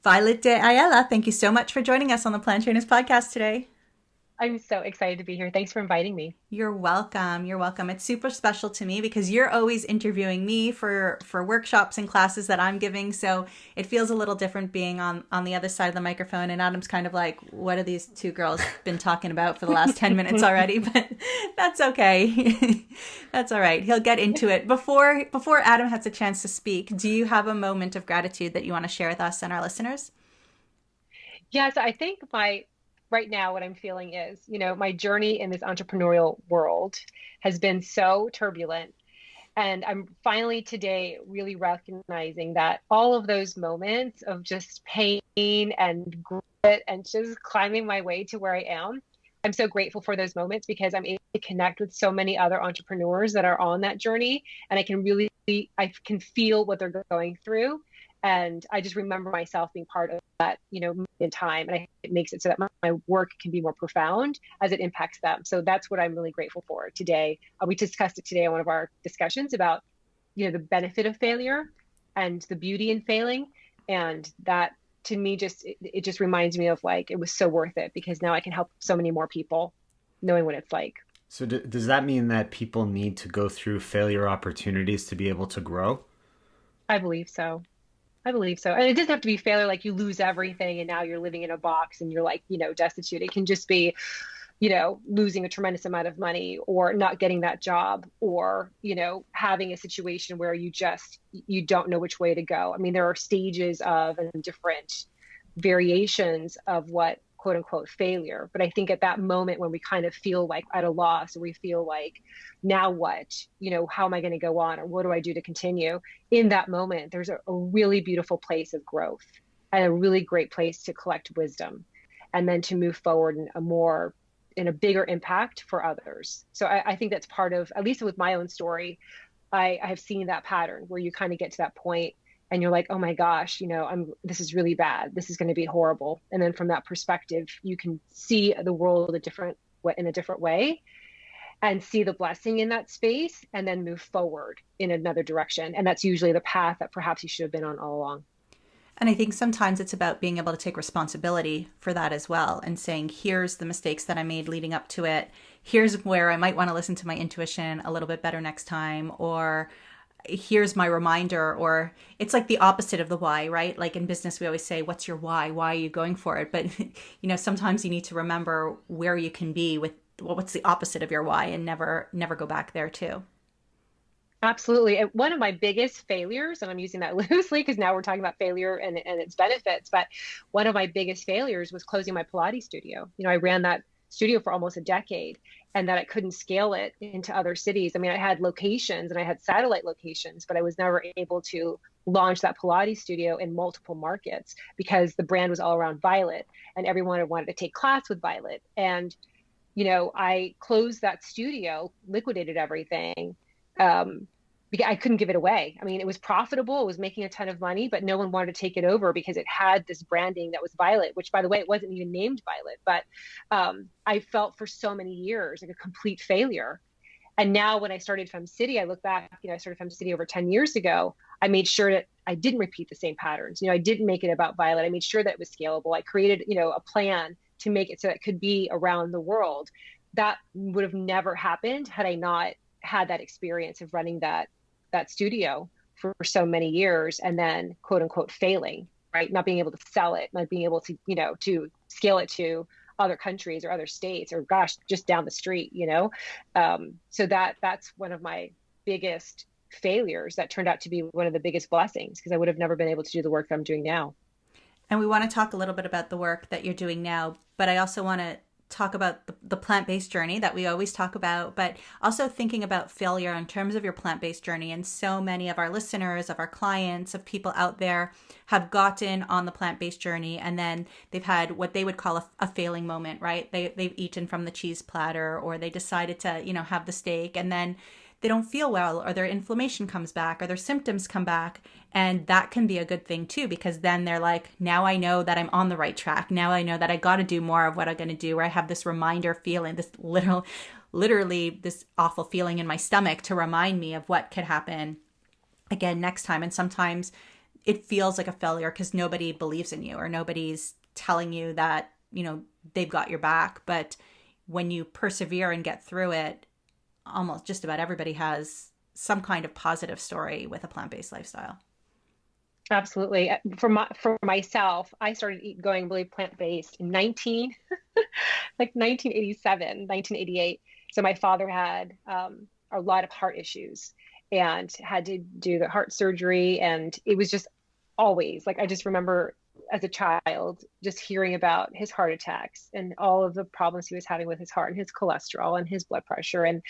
Violette De Ayala, thank you so much for joining us on the Plant Trainers podcast today. I'm so excited to be here. Thanks for inviting me. You're welcome. You're welcome. It's super special to me because you're always interviewing me for workshops and classes that I'm giving. So it feels a little different being on the other side of the microphone. And Adam's kind of like, what are these two girls been talking about for the last 10 minutes already? But that's okay. That's all right. He'll get into it. Before Adam has a chance to speak, do you have a moment of gratitude that you want to share with us and our listeners? Yes, I think my right now what I'm feeling is, my journey in this entrepreneurial world has been so turbulent. And I'm finally today really recognizing that all of those moments of just pain and grit and just climbing my way to where I am, I'm so grateful for those moments because I'm able to connect with so many other entrepreneurs that are on that journey. And I can feel what they're going through. And I just remember myself being part of that, in time. And it makes it so that my work can be more profound as it impacts them. So that's what I'm really grateful for today. We discussed it today on one of our discussions about, the benefit of failure and the beauty in failing. And that to me, it just reminds me of like, it was so worth it because now I can help so many more people knowing what it's like. So does that mean that people need to go through failure opportunities to be able to grow? I believe so. I believe so. And it doesn't have to be failure, like you lose everything and now you're living in a box and you're like, destitute. It can just be, losing a tremendous amount of money or not getting that job or, having a situation where you don't know which way to go. I mean, there are stages of and different variations of what quote unquote failure. But I think at that moment when we kind of feel like at a loss or we feel like, now what, how am I going to go on or what do I do to continue? In that moment, there's a really beautiful place of growth and a really great place to collect wisdom and then to move forward in a bigger impact for others. So I think that's part of, at least with my own story, I have seen that pattern where you kind of get to that point and you're like, oh my gosh, this is really bad. This is going to be horrible. And then from that perspective, you can see the world in a different way and see the blessing in that space and then move forward in another direction. And that's usually the path that perhaps you should have been on all along. And I think sometimes it's about being able to take responsibility for that as well and saying, here's the mistakes that I made leading up to it. Here's where I might want to listen to my intuition a little bit better next time. Or here's my reminder. Or it's like the opposite of the why, right? Like in business, we always say, what's your why? Why are you going for it? But, sometimes you need to remember where you can be with what's the opposite of your why and never go back there too. Absolutely. And one of my biggest failures, and I'm using that loosely because now we're talking about failure and its benefits, but one of my biggest failures was closing my Pilates studio. I ran that studio for almost a decade and that I couldn't scale it into other cities. I mean, I had locations and I had satellite locations, but I was never able to launch that Pilates studio in multiple markets because the brand was all around Violet and everyone wanted to take class with Violet. And, I closed that studio, liquidated everything. Because I couldn't give it away. I mean, it was profitable. It was making a ton of money, but no one wanted to take it over because it had this branding that was Violet, which by the way, it wasn't even named Violet, but I felt for so many years like a complete failure. And now when I started FemCity, I look back, I started FemCity over 10 years ago. I made sure that I didn't repeat the same patterns. I didn't make it about Violet. I made sure that it was scalable. I created, a plan to make it so it could be around the world. That would have never happened had I not had that experience of running that studio for so many years and then quote unquote failing, right? Not being able to sell it, not being able to, to scale it to other countries or other states or gosh, just down the street, so that's one of my biggest failures that turned out to be one of the biggest blessings because I would have never been able to do the work that I'm doing now. And we want to talk a little bit about the work that you're doing now, but I also want to talk about the plant-based journey that we always talk about, but also thinking about failure in terms of your plant-based journey. And so many of our listeners, of our clients, of people out there have gotten on the plant-based journey and then they've had what they would call a failing moment, right? They've eaten from the cheese platter or they decided to, have the steak and then they don't feel well or their inflammation comes back or their symptoms come back. And that can be a good thing too, because then they're like, now I know that I'm on the right track. Now I know that I got to do more of what I'm going to do, or I have this reminder feeling, this literally this awful feeling in my stomach to remind me of what could happen again next time. And sometimes it feels like a failure because nobody believes in you or nobody's telling you that, they've got your back. But when you persevere and get through it, almost just about everybody has some kind of positive story with a plant-based lifestyle. Absolutely. For myself, I started going really plant-based in 1987, 1988. So my father had a lot of heart issues and had to do the heart surgery. And it was just always like, I just remember as a child, just hearing about his heart attacks and all of the problems he was having with his heart and his cholesterol and his blood pressure. And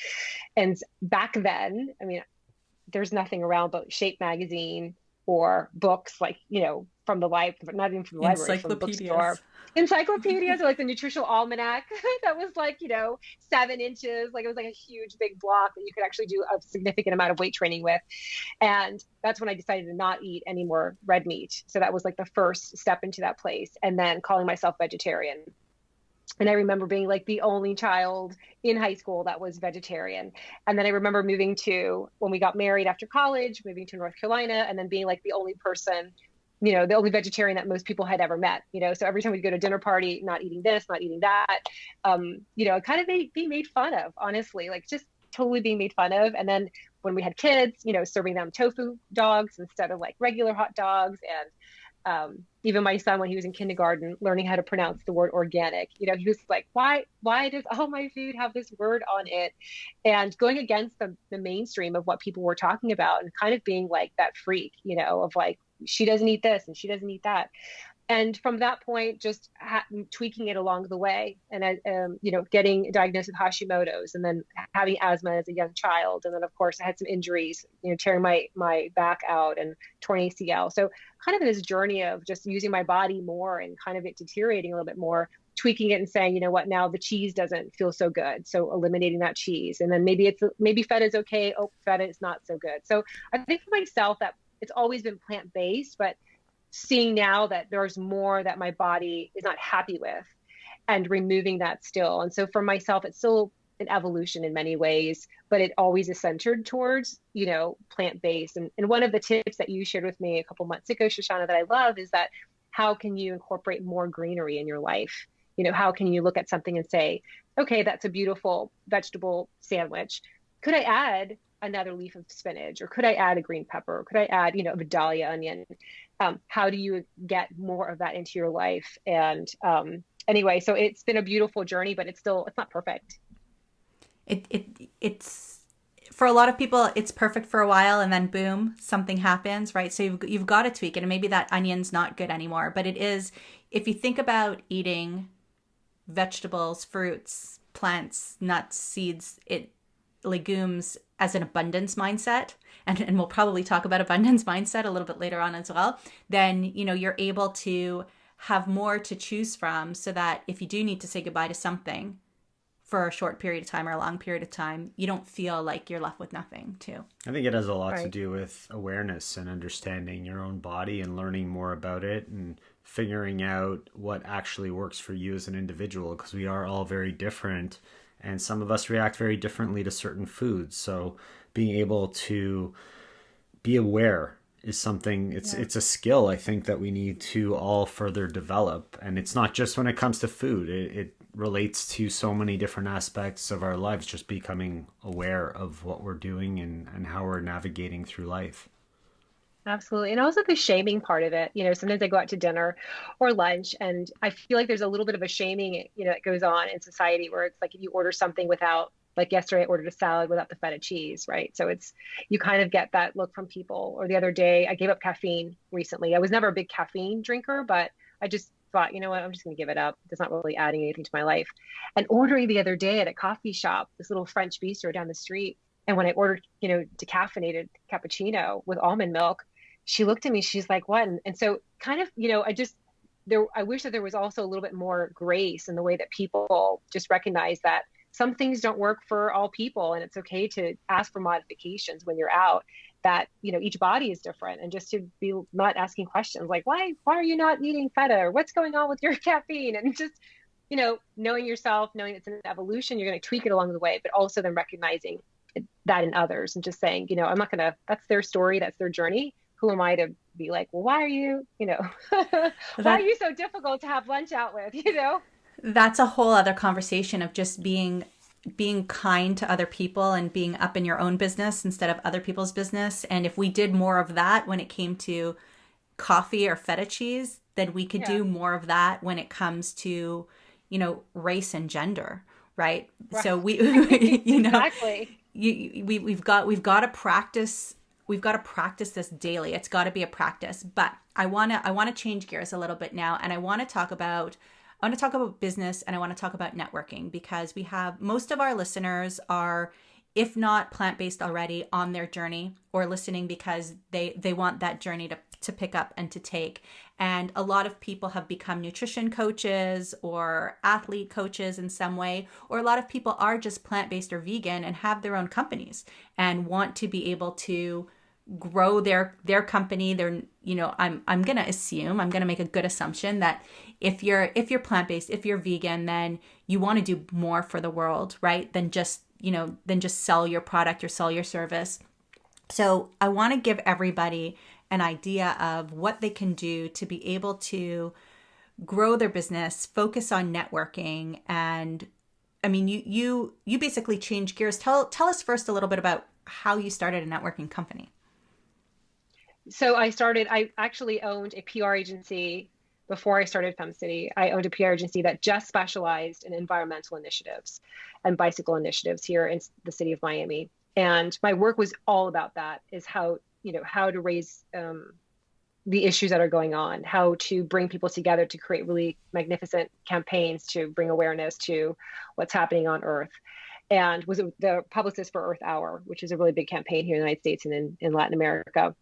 back then, I mean, there's nothing around but Shape magazine or books like, from the but not even from the library, from the bookstore. Encyclopedias or like the nutritional almanac that was like, 7 inches. Like it was like a huge big block that you could actually do a significant amount of weight training with. And that's when I decided to not eat any more red meat. So that was like the first step into that place. And then calling myself vegetarian. And I remember being like the only child in high school that was vegetarian. And then I remember when we got married after college, moving to North Carolina, and then being like the only person, the only vegetarian that most people had ever met, so every time we'd go to a dinner party, not eating this, not eating that, kind of being made fun of, honestly, like just totally being made fun of. And then when we had kids, serving them tofu dogs instead of like regular hot dogs. And even my son, when he was in kindergarten, learning how to pronounce the word organic, he was like, why does all my food have this word on it? And going against the mainstream of what people were talking about and kind of being like that freak, of like, she doesn't eat this and she doesn't eat that. And from that point, just tweaking it along the way, and getting diagnosed with Hashimoto's, and then having asthma as a young child, and then of course I had some injuries, tearing my back out and torn ACL. So kind of in this journey of just using my body more and kind of it deteriorating a little bit more, tweaking it and saying, now the cheese doesn't feel so good, so eliminating that cheese, and then maybe feta is okay. Oh, feta is not so good. So I think for myself that it's always been plant-based, but seeing now that there's more that my body is not happy with and removing that still. And so for myself, it's still an evolution in many ways, but it always is centered towards, plant-based. And one of the tips that you shared with me a couple months ago, Shoshana, that I love is that how can you incorporate more greenery in your life? How can you look at something and say, okay, that's a beautiful vegetable sandwich. Could I add another leaf of spinach, or could I add a green pepper? Or could I add, a Vidalia onion? How do you get more of that into your life? And anyway, so it's been a beautiful journey, but it's not perfect. It's for a lot of people, it's perfect for a while, and then boom, something happens, right? So you've got to tweak it, and maybe that onion's not good anymore. But it is, if you think about eating vegetables, fruits, plants, nuts, seeds, legumes as an abundance mindset, and we'll probably talk about abundance mindset a little bit later on as well, then you're able to have more to choose from, so that if you do need to say goodbye to something for a short period of time or a long period of time, you don't feel like you're left with nothing too. I think it has a lot to do with awareness and understanding your own body and learning more about it and figuring out what actually works for you as an individual, because we are all very different. And some of us react very differently to certain foods. So being able to be aware is something, it's a skill, I think, that we need to all further develop. And it's not just when it comes to food. It relates to so many different aspects of our lives, just becoming aware of what we're doing and how we're navigating through life. Absolutely. And also the shaming part of it. Sometimes I go out to dinner or lunch and I feel like there's a little bit of a shaming, that goes on in society, where it's like if you order something without, like yesterday I ordered a salad without the feta cheese, right? So you kind of get that look from people. Or the other day I gave up caffeine recently. I was never a big caffeine drinker, but I just thought, I'm just going to give it up. It's not really adding anything to my life. And ordering the other day at a coffee shop, this little French bistro down the street. And when I ordered, decaffeinated cappuccino with almond milk, she looked at me, she's like, what? And so kind of, I wish that there was also a little bit more grace in the way that people just recognize that some things don't work for all people. And it's okay to ask for modifications when you're out, that, each body is different, and just to be not asking questions like, why are you not eating feta, or what's going on with your caffeine? And just, knowing yourself, knowing it's an evolution, you're going to tweak it along the way, but also then recognizing that in others and just saying, that's their story, that's their journey. Who am I to be like, well, why are you, why are That you so difficult to have lunch out with, that's a whole other conversation of just being kind to other people and being up in your own business instead of other people's business. And if we did more of that when it came to coffee or feta cheese, then we could Yeah, do more of that when it comes to, race and gender, right? right. So we, Exactly. we've got to practice. We've got to practice this daily. It's got to be a practice. But I want to change gears a little bit now, and I want to talk about business, and I want to talk about networking, because we have most of our listeners are, if not plant-based already, on their journey or listening because they want that journey to pick up and to take. And a lot of people have become nutrition coaches or athlete coaches in some way, or a lot of people are just plant-based or vegan and have their own companies and want to be able to grow their company. I'm going to make a good assumption that if you're plant-based, if you're vegan, then you want to do more for the world, right? Than just sell your product or sell your service. So I want to give everybody an idea of what they can do to be able to grow their business, focus on networking. And I mean, you basically change gears. Tell us first a little bit about how you started a networking company. So I actually owned a PR agency before I started FemCity. I owned a PR agency that just specialized in environmental initiatives and bicycle initiatives here in the city of Miami. And my work was all about that, is how to raise the issues that are going on, how to bring people together to create really magnificent campaigns to bring awareness to what's happening on Earth. And was the publicist for Earth Hour, which is a really big campaign here in the United States and in Latin America.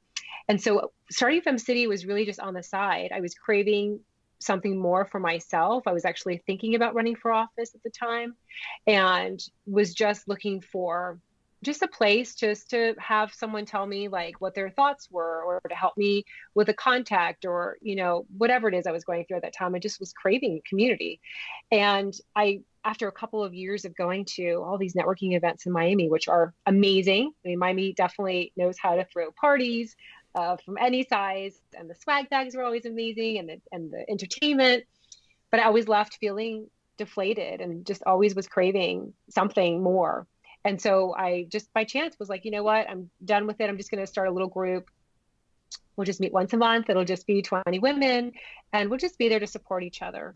And so starting FemCity was really just on the side. I was craving something more for myself. I was actually thinking about running for office at the time and was just looking for just a place just to have someone tell me like what their thoughts were, or to help me with a contact, or, whatever it is I was going through at that time. I just was craving community. And after a couple of years of going to all these networking events in Miami, which are amazing. I mean, Miami definitely knows how to throw parties from any size, and the swag bags were always amazing, and the entertainment. But I always left feeling deflated and just always was craving something more. And so I just by chance was like, you know what, I'm done with it. I'm just going to start a little group. We'll just meet once a month. It'll just be 20 women, and we'll just be there to support each other.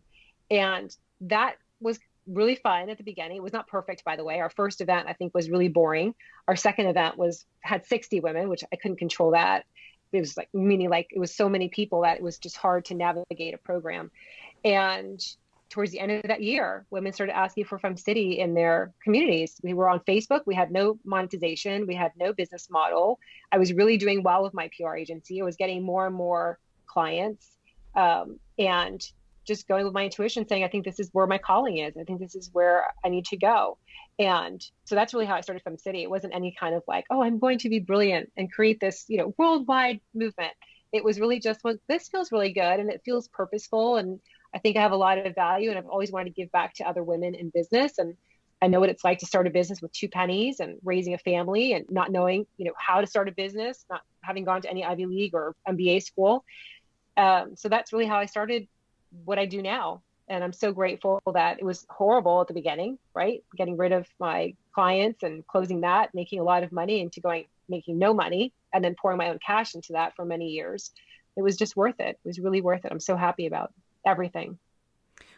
And that was really fun at the beginning. It was not perfect, by the way. Our first event, I think, was really boring. Our second event had 60 women, which I couldn't control that. It was it was so many people that it was just hard to navigate a program. And towards the end of that year, women started asking for FemCity in their communities. We were on Facebook. We had no monetization. We had no business model. I was really doing well with my PR agency. I was getting more and more clients, and just going with my intuition, saying, I think this is where my calling is. I think this is where I need to go. And so that's really how I started FemCity. It wasn't any kind of like, oh, I'm going to be brilliant and create this, worldwide movement. It was really just, well, this feels really good and it feels purposeful. And I think I have a lot of value, and I've always wanted to give back to other women in business. And I know what it's like to start a business with 2 pennies and raising a family and not knowing, how to start a business, not having gone to any Ivy League or MBA school. So that's really how I started what I do now. And I'm so grateful that it was horrible at the beginning, right? Getting rid of my clients and closing that, making a lot of money, into making no money, and then pouring my own cash into that for many years. It was just worth it. It was really worth it. I'm so happy about everything.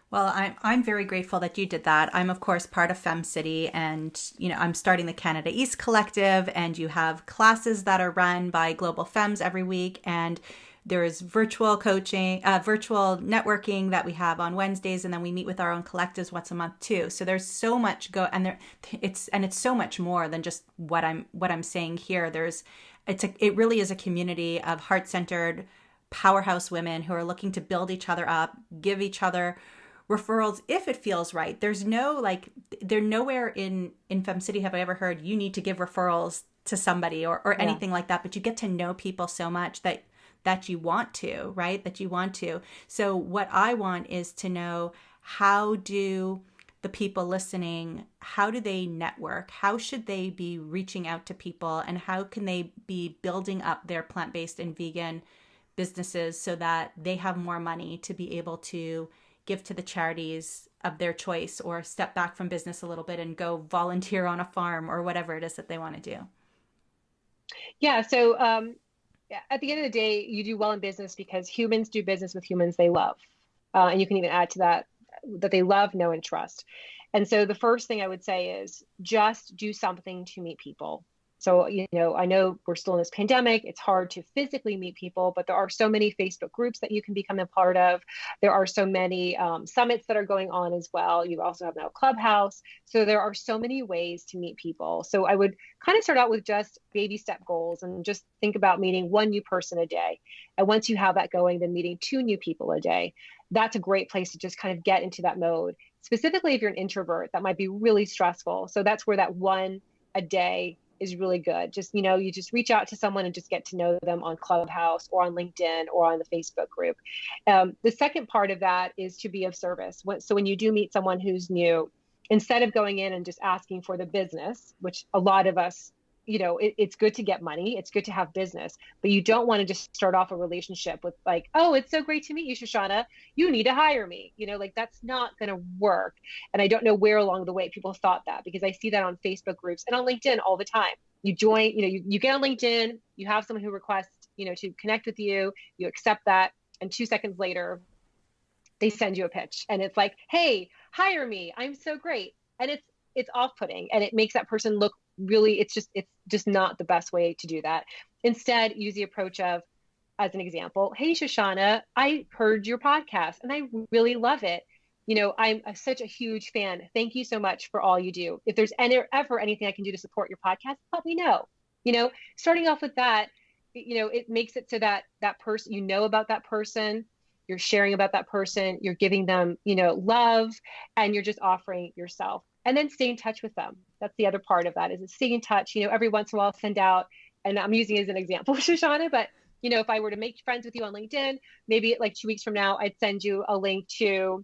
Well, I'm very grateful that you did that. I'm of course part of FemCity, and I'm starting the Canada East Collective, and you have classes that are run by Global Femmes every week, and there is virtual coaching, virtual networking that we have on Wednesdays, and then we meet with our own collectives once a month too. So there's so much it's so much more than just what I'm saying here. It really is a community of heart-centered powerhouse women who are looking to build each other up, give each other referrals if it feels right. There's nowhere in FemCity have I ever heard you need to give referrals to somebody or anything like that, but you get to know people so much that you want to, right? That you want to. So what I want is to know, how do the people listening, how do they network? How should they be reaching out to people? And how can they be building up their plant-based and vegan businesses so that they have more money to be able to give to the charities of their choice, or step back from business a little bit and go volunteer on a farm or whatever it is that they want to do? Yeah. So at the end of the day, you do well in business because humans do business with humans they love. And you can even add to that that they love, know, and trust. And so the first thing I would say is just do something to meet people. So, I know we're still in this pandemic. It's hard to physically meet people, but there are so many Facebook groups that you can become a part of. There are so many summits that are going on as well. You also have now Clubhouse. So there are so many ways to meet people. So I would kind of start out with just baby step goals and just think about meeting one new person a day. And once you have that going, then meeting 2 new people a day. That's a great place to just kind of get into that mode. Specifically, if you're an introvert, that might be really stressful. So that's where that one a day is really good. Just, you just reach out to someone and just get to know them on Clubhouse or on LinkedIn or on the Facebook group. The second part of that is to be of service. So when you do meet someone who's new, instead of going in and just asking for the business, which a lot of us, it's good to get money, it's good to have business, but you don't want to just start off a relationship with like, oh, it's so great to meet you, Shoshana, you need to hire me. Like that's not going to work. And I don't know where along the way people thought that, because I see that on Facebook groups and on LinkedIn all the time. You join, you get on LinkedIn, you have someone who requests, to connect with you, you accept that, and 2 seconds later, they send you a pitch and it's like, hey, hire me, I'm so great. And it's off-putting, and it makes that person look really, it's just not the best way to do that. Instead, use the approach of, as an example, hey, Shoshana, I heard your podcast and I really love it. I'm such a huge fan. Thank you so much for all you do. If there's ever anything I can do to support your podcast, let me know. Starting off with that, it makes it so that that person, about that person, you're sharing about that person, you're giving them, love, and you're just offering yourself. And then stay in touch with them. That's the other part of that, is stay in touch. Every once in a while, send out, and I'm using it as an example, Shoshana, but if I were to make friends with you on LinkedIn, maybe like 2 weeks from now, I'd send you a link to,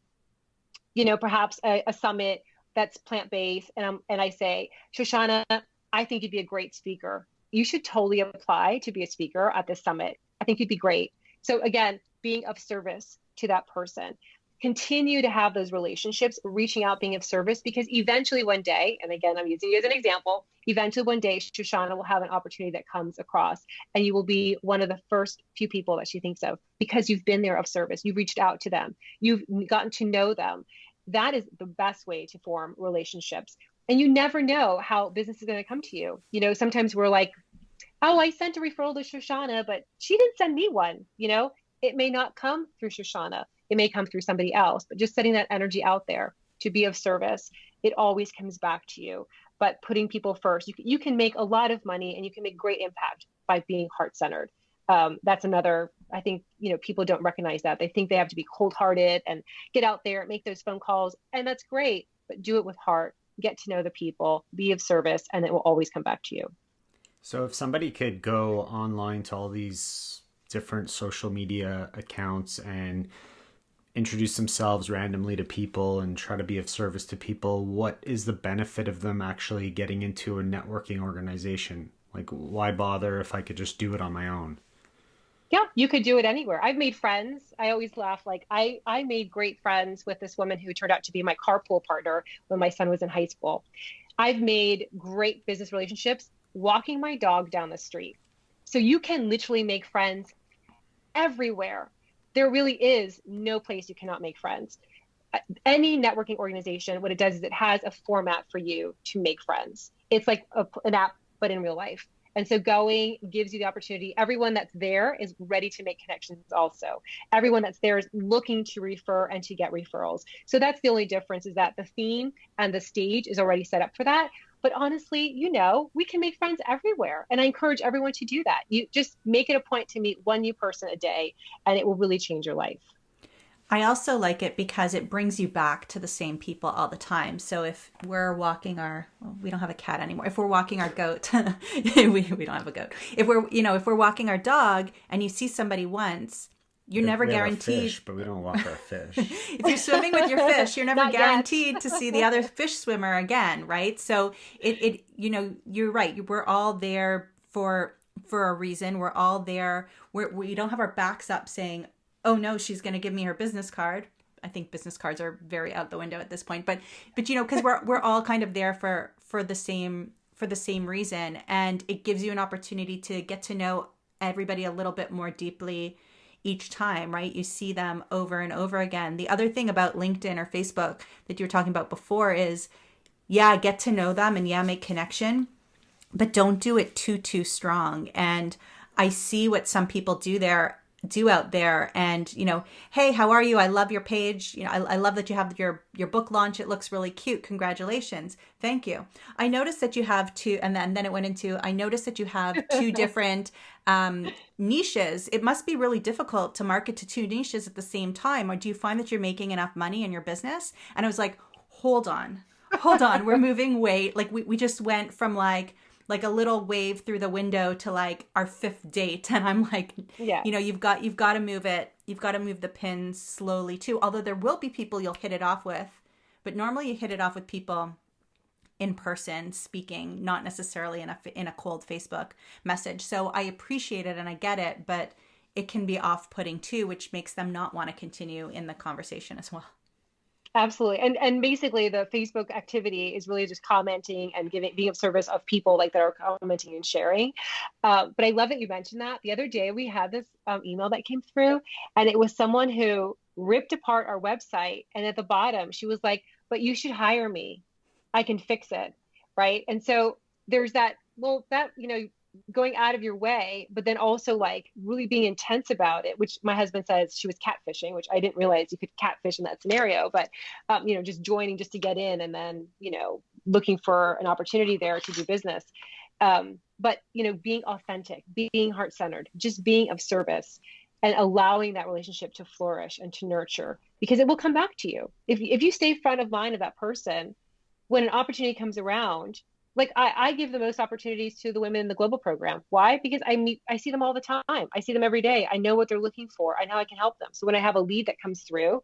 perhaps a summit that's plant-based. And I say, Shoshana, I think you'd be a great speaker. You should totally apply to be a speaker at this summit. I think you'd be great. So again, being of service to that person. Continue to have those relationships, reaching out, being of service, because eventually one day, and again, I'm using you as an example, eventually one day, Shoshana will have an opportunity that comes across and you will be one of the first few people that she thinks of, because you've been there of service. You've reached out to them. You've gotten to know them. That is the best way to form relationships. And you never know how business is going to come to you. Sometimes we're like, oh, I sent a referral to Shoshana, but she didn't send me one. It may not come through Shoshana. It may come through somebody else, but just setting that energy out there to be of service, it always comes back to you. But putting people first, you can make a lot of money and you can make great impact by being heart-centered. That's another, I think, people don't recognize that. They think they have to be cold-hearted and get out there, make those phone calls, and that's great, but do it with heart, get to know the people, be of service, and it will always come back to you. So if somebody could go online to all these different social media accounts and introduce themselves randomly to people and try to be of service to people, what is the benefit of them actually getting into a networking organization? Like, why bother if I could just do it on my own? Yeah, you could do it anywhere. I've made friends. I always laugh. Like I made great friends with this woman who turned out to be my carpool partner when my son was in high school. I've made great business relationships walking my dog down the street. So you can literally make friends everywhere. There really is no place you cannot make friends. Any networking organization, what it does is it has a format for you to make friends. It's like an app, but in real life. And so going gives you the opportunity. Everyone that's there is ready to make connections also. Everyone that's there is looking to refer and to get referrals. So that's the only difference, is that the theme and the stage is already set up for that. But honestly, we can make friends everywhere. And I encourage everyone to do that. You just make it a point to meet one new person a day, and it will really change your life. I also like it because it brings you back to the same people all the time. So if we're walking we don't have a cat anymore. If we're walking our goat, we don't have a goat. If we're walking our dog and you see somebody once, you're never guaranteed. Fish, but we don't walk our fish. If you're swimming with your fish, you're never guaranteed to see the other fish swimmer again, right? So you're right. We're all there for for a reason. We're all there. We don't have our backs up saying, oh no, she's going to give me her business card. I think business cards are very out the window at this point, but you know, because we're all kind of there for the same reason, and it gives you an opportunity to get to know everybody a little bit more deeply each time, right? You see them over and over again. The other thing about LinkedIn or Facebook that you were talking about before is, yeah, get to know them and yeah, make connection, but don't do it too strong. And I see what some people do out there, and you know, hey, how are you? I love your page. You know, I love that you have your book launch. It looks really cute. Congratulations. Thank you. I noticed that you have two, and then it went into, I noticed that you have two different niches. It must be really difficult to market to two niches at the same time. Or do you find that you're making enough money in your business? And I was like, hold on. We're moving way, like we just went from like a little wave through the window to like our fifth date. And I'm like, Yeah. you know, you've got to move it. You've got to move the pins slowly too. Although there will be people you'll hit it off with, but normally you hit it off with people in person speaking, not necessarily in a cold Facebook message. So I appreciate it and I get it, but it can be off-putting too, which makes them not want to continue in the conversation as well. Absolutely. And basically the Facebook activity is really just commenting and being of service of people like that are commenting and sharing. But I love that you mentioned that. The other day we had this email that came through, and it was someone who ripped apart our website. And at the bottom, she was like, but you should hire me. I can fix it. Right. And so there's that, well, that, you know, going out of your way, but then also like really being intense about it, which my husband says she was catfishing, which I didn't realize you could catfish in that scenario, but, you know, just joining just to get in and then, you know, looking for an opportunity there to do business. But, you know, being authentic, being heart-centered, just being of service and allowing that relationship to flourish and to nurture, because it will come back to you. If you stay front of mind of that person, when an opportunity comes around, like I give the most opportunities to the women in the global program. Why? Because I see them all the time. I see them every day. I know what they're looking for. I know I can help them. So when I have a lead that comes through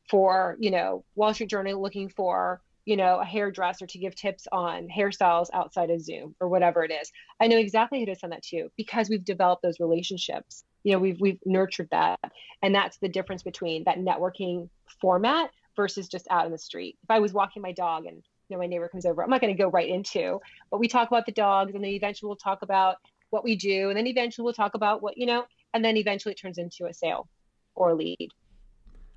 for, you know, Wall Street Journal looking for, you know, a hairdresser to give tips on hairstyles outside of Zoom or whatever it is, I know exactly who to send that to because we've developed those relationships. You know, we've nurtured that. And that's the difference between that networking format versus just out in the street. If I was walking my dog and, you know, my neighbor comes over, I'm not going to go right into, but we talk about the dogs, and then eventually we'll talk about what we do. And then eventually we'll talk about what, you know, and then eventually it turns into a sale or a lead.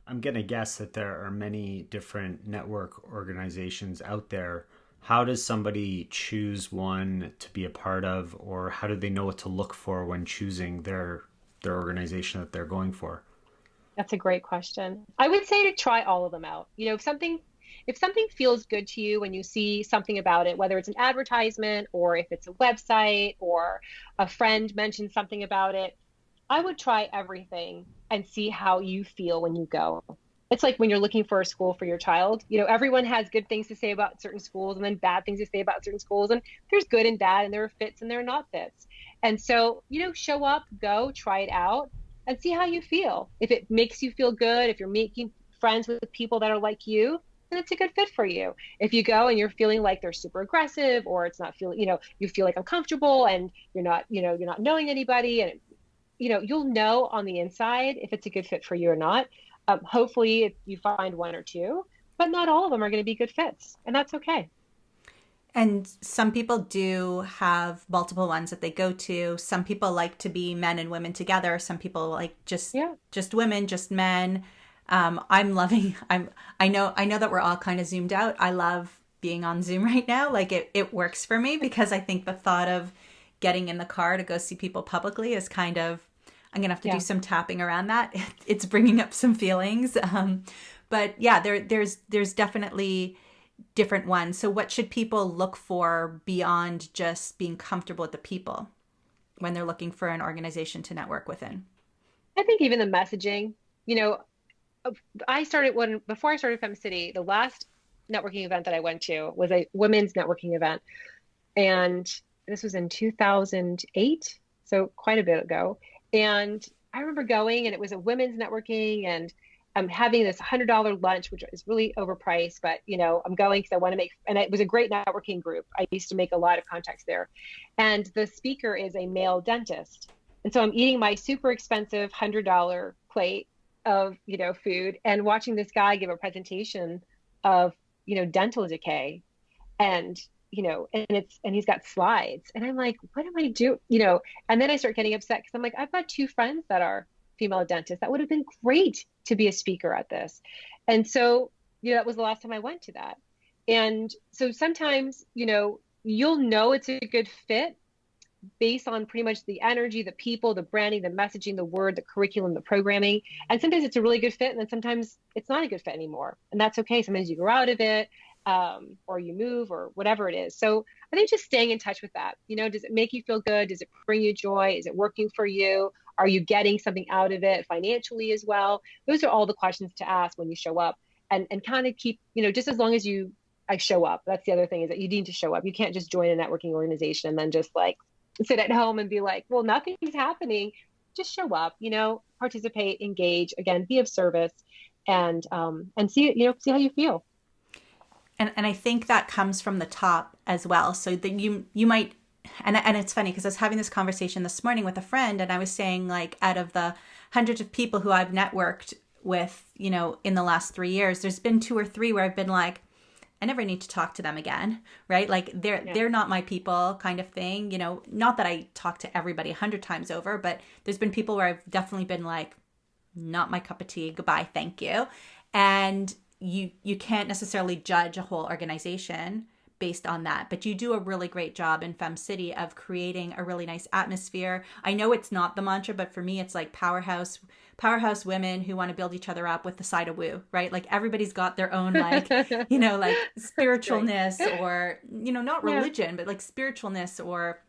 I'm going to guess that there are many different network organizations out there. How does somebody choose one to be a part of, or how do they know what to look for when choosing their organization that they're going for? That's a great question. I would say to try all of them out. You know, if something feels good to you when you see something about it, whether it's an advertisement or if it's a website or a friend mentioned something about it, I would try everything and see how you feel when you go. It's like when you're looking for a school for your child. You know, everyone has good things to say about certain schools and then bad things to say about certain schools. And there's good and bad, and there are fits and there are not fits. And so, you know, show up, go, try it out and see how you feel. If it makes you feel good, if you're making friends with people that are like you, then it's a good fit for you. If you go and you're feeling like they're super aggressive, or it's not feeling, you know, you feel like uncomfortable and you're not, you know, you're not knowing anybody, and, you know, you'll know on the inside if it's a good fit for you or not. Hopefully if you find one or two, but not all of them are going to be good fits, and that's okay. And some people do have multiple ones that they go to. Some people like to be men and women together. Some people like just women, just men. I'm loving, I know that we're all kind of zoomed out. I love being on Zoom right now. Like it works for me because I think the thought of getting in the car to go see people publicly is kind of, I'm going to have to do some tapping around that. It's bringing up some feelings. But yeah, there's definitely different ones. So what should people look for beyond just being comfortable with the people when they're looking for an organization to network within? I think even the messaging, you know, before I started FemCity, the last networking event that I went to was a women's networking event. And this was in 2008, so quite a bit ago. And I remember going, and it was a women's networking, and I'm having this $100 lunch, which is really overpriced, but I'm going because I want to make, and it was a great networking group. I used to make a lot of contacts there. And the speaker is a male dentist. And so I'm eating my super expensive $100 plate of, food and watching this guy give a presentation of, dental decay. And, and he's got slides, and I'm like, what am I doing? And then I start getting upset because I'm like, I've got two friends that are female dentists. That would have been great to be a speaker at this. And so, that was the last time I went to that. And so sometimes, you'll know it's a good fit based on pretty much the energy, the people, the branding, the messaging, the word, the curriculum, the programming. And sometimes it's a really good fit, and then sometimes it's not a good fit anymore. And that's okay. Sometimes you grow out of it, or you move, or whatever it is. So I think just staying in touch with that, does it make you feel good? Does it bring you joy? Is it working for you? Are you getting something out of it financially as well? Those are all the questions to ask when you show up, and kind of keep, just as long as I show up. That's the other thing, is that you need to show up. You can't just join a networking organization and then just like sit at home and be like, well, nothing's happening. Just show up, participate, engage, again, be of service, and see, see how you feel. And I think that comes from the top as well. So that you might, and it's funny because I was having this conversation this morning with a friend, and I was saying, like, out of the hundreds of people who I've networked with, in the last 3 years, there's been 2 or 3 where I've been like, I never need to talk to them again, right? Like they're not my people, kind of thing. Not that I talk to everybody 100 times over, but there's been people where I've definitely been like, not my cup of tea, goodbye, thank you. And you can't necessarily judge a whole organization based on that, but you do a really great job in Fem City of creating a really nice atmosphere. I know it's not the mantra, but for me, it's like powerhouse women who want to build each other up with the side of woo, right? Like everybody's got their own, like, like spiritualness, or, not religion, but like spiritualness, or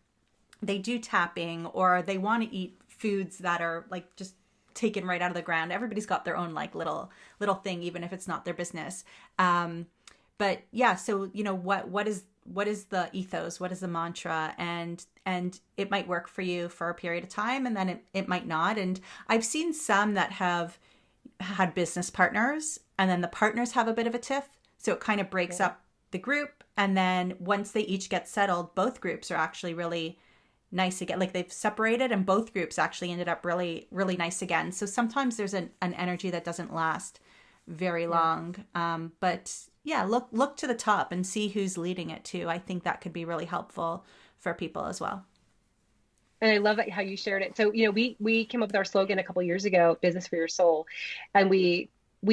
they do tapping, or they want to eat foods that are like just taken right out of the ground. Everybody's got their own like little thing, even if it's not their business. But yeah, so what is the ethos? What is the mantra? And it might work for you for a period of time, and then it might not. And I've seen some that have had business partners, and then the partners have a bit of a tiff, so it kind of breaks up the group. And then once they each get settled, both groups are actually really nice again. Like they've separated, and both groups actually ended up really, really nice again. So sometimes there's an energy that doesn't last very long. But yeah, look to the top and see who's leading it too. I think that could be really helpful for people as well. And I love that how you shared it. So, we came up with our slogan a couple of years ago, business for your soul. And we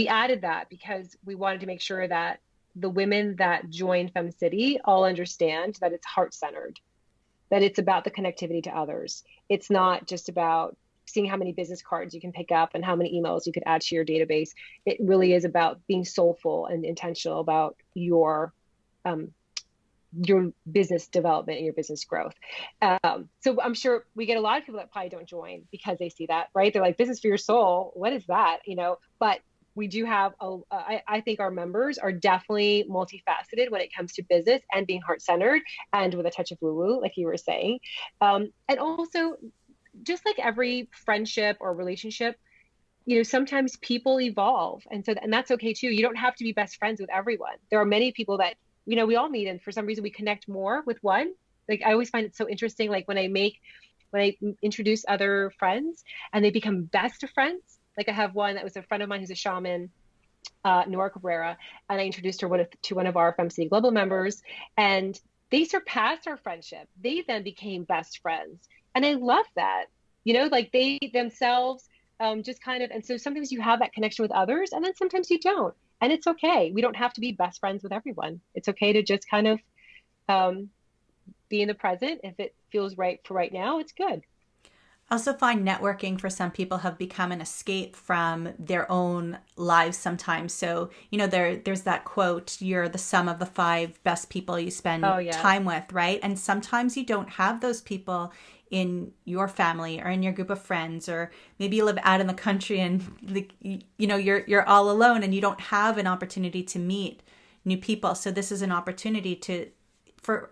added that because we wanted to make sure that the women that join Fem City all understand that it's heart-centered, that it's about the connectivity to others. It's not just about seeing how many business cards you can pick up and how many emails you could add to your database. It really is about being soulful and intentional about your business development and your business growth. So I'm sure we get a lot of people that probably don't join because they see that, right? They're like, business for your soul. What is that? But we do have, I think our members are definitely multifaceted when it comes to business and being heart-centered and with a touch of woo-woo, like you were saying. And also, just like every friendship or relationship, sometimes people evolve. And that's okay too. You don't have to be best friends with everyone. There are many people that, we all meet, and for some reason we connect more with one. Like I always find it so interesting, like when I introduce other friends and they become best of friends. Like I have one that was a friend of mine who's a shaman, Nora Cabrera, and I introduced her to one of our Fem City Global members, and they surpassed our friendship. They then became best friends. And I love that, like they themselves just kind of, and so sometimes you have that connection with others, and then sometimes you don't. And it's okay. We don't have to be best friends with everyone. It's okay to just kind of be in the present. If it feels right for right now, it's good. I also find networking for some people have become an escape from their own lives sometimes. So, there's that quote, you're the sum of the 5 best people you spend time with, right? And sometimes you don't have those people in your family or in your group of friends, or maybe you live out in the country and you're all alone and you don't have an opportunity to meet new people. So this is an opportunity for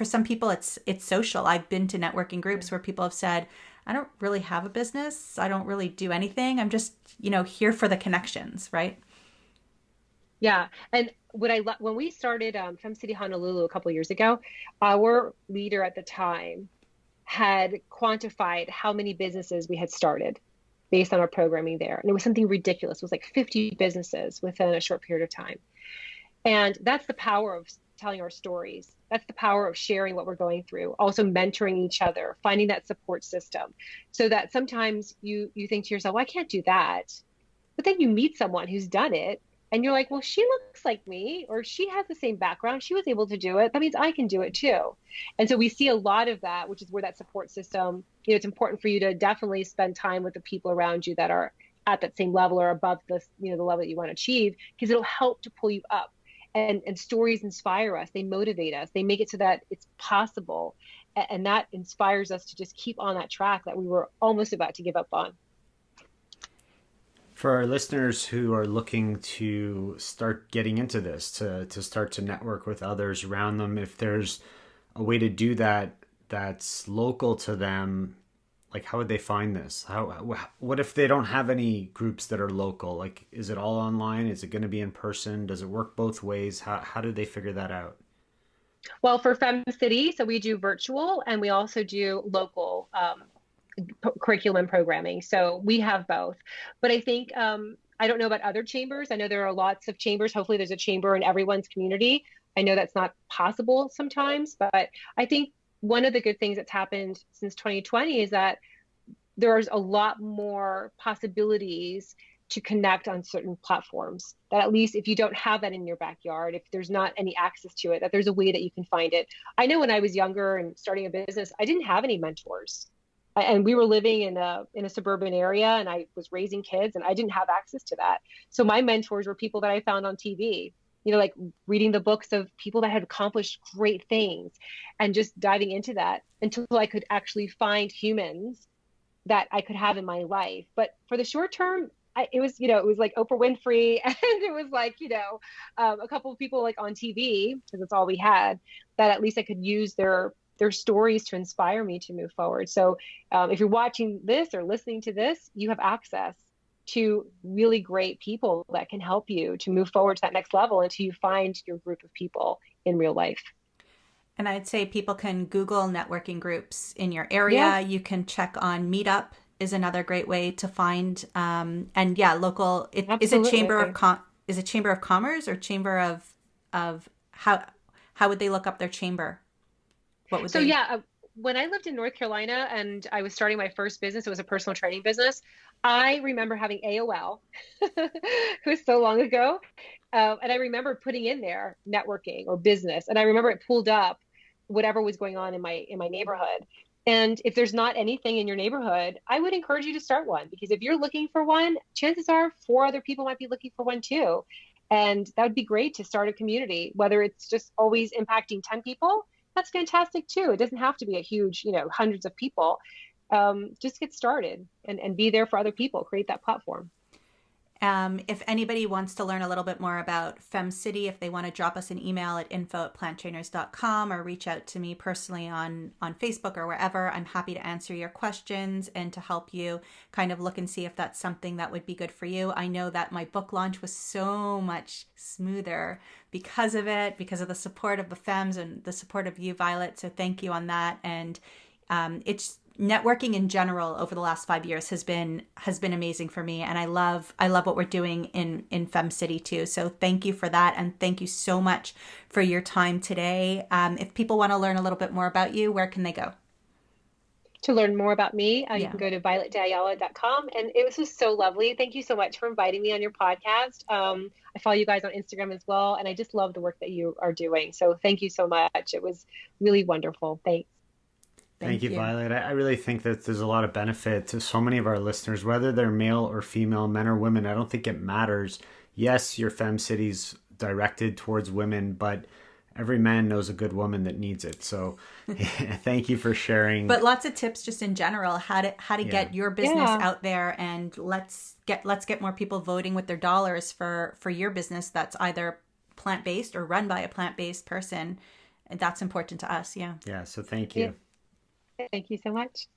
some people it's social. I've been to networking groups where people have said, I don't really have a business. I don't really do anything. I'm just, here for the connections, right? Yeah. And when we started Fem City Honolulu a couple of years ago, our leader at the time had quantified how many businesses we had started based on our programming there. And it was something ridiculous. It was like 50 businesses within a short period of time. And that's the power of telling our stories. That's the power of sharing what we're going through, also mentoring each other, finding that support system, so that sometimes you think to yourself, well, I can't do that. But then you meet someone who's done it and you're like, well, she looks like me, or she has the same background. She was able to do it. That means I can do it too. And so we see a lot of that, which is where that support system, it's important for you to definitely spend time with the people around you that are at that same level or above the level that you want to achieve, because it'll help to pull you up. And stories inspire us. They motivate us. They make it so that it's possible. And that inspires us to just keep on that track that we were almost about to give up on. For our listeners who are looking to start getting into this, to start to network with others around them, if there's a way to do that that's local to them, like how would they find this? What if they don't have any groups that are local? Like, is it all online? Is it going to be in person? Does it work both ways? How do they figure that out? Well, for Fem City, so we do virtual and we also do local curriculum programming. So we have both. But I think, I don't know about other chambers. I know there are lots of chambers. Hopefully there's a chamber in everyone's community. I know that's not possible sometimes, but I think one of the good things that's happened since 2020 is that there's a lot more possibilities to connect on certain platforms, that at least if you don't have that in your backyard, if there's not any access to it, that there's a way that you can find it. I know when I was younger and starting a business, I didn't have any mentors. And we were living in a suburban area and I was raising kids and I didn't have access to that. So my mentors were people that I found on TV, like reading the books of people that had accomplished great things and just diving into that until I could actually find humans that I could have in my life. But for the short term, it was like Oprah Winfrey and it was like, a couple of people like on TV, because that's all we had, that at least I could use their stories to inspire me to move forward. So if you're watching this or listening to this, you have access to really great people that can help you to move forward to that next level until you find your group of people in real life. And I'd say people can Google networking groups in your area. Yeah. You can check on Meetup is another great way to find. Local. Is it Chamber of Commerce or Chamber of how would they look up their chamber? What would they? When I lived in North Carolina and I was starting my first business, it was a personal training business. I remember having AOL, it was so long ago. And I remember putting in there networking or business. And I remember it pulled up whatever was going on in my neighborhood. And if there's not anything in your neighborhood, I would encourage you to start one, because if you're looking for one, chances are 4 other people might be looking for one too. And that would be great to start a community, whether it's just always impacting 10 people. That's fantastic too. It doesn't have to be a huge, hundreds of people. Just get started and be there for other people. Create that platform. If anybody wants to learn a little bit more about Fem City, if they want to drop us an email at info@planttrainers.com or reach out to me personally on Facebook or wherever, I'm happy to answer your questions and to help you kind of look and see if that's something that would be good for you. I know that my book launch was so much smoother because of it, because of the support of the Fems and the support of you, Violet. So thank you on that. And it's networking in general over the last 5 years has been amazing for me, and I love what we're doing in Fem City too. So thank you for that, and thank you so much for your time today. If people want to learn a little bit more about you, where can they go? To learn more about me, you can go to violetteayala.com. And it was just so lovely. Thank you so much for inviting me on your podcast. I follow you guys on Instagram as well, and I just love the work that you are doing. So thank you so much. It was really wonderful. Thanks. Thank you, Violet. I really think that there's a lot of benefit to so many of our listeners, whether they're male or female, men or women. I don't think it matters. Yes, your Fem City's directed towards women, but every man knows a good woman that needs it. So thank you for sharing. But lots of tips just in general, how to get your business out there, and let's get more people voting with their dollars for your business that's either plant-based or run by a plant-based person. And that's important to us. Yeah. Yeah. So thank you. Thank you so much.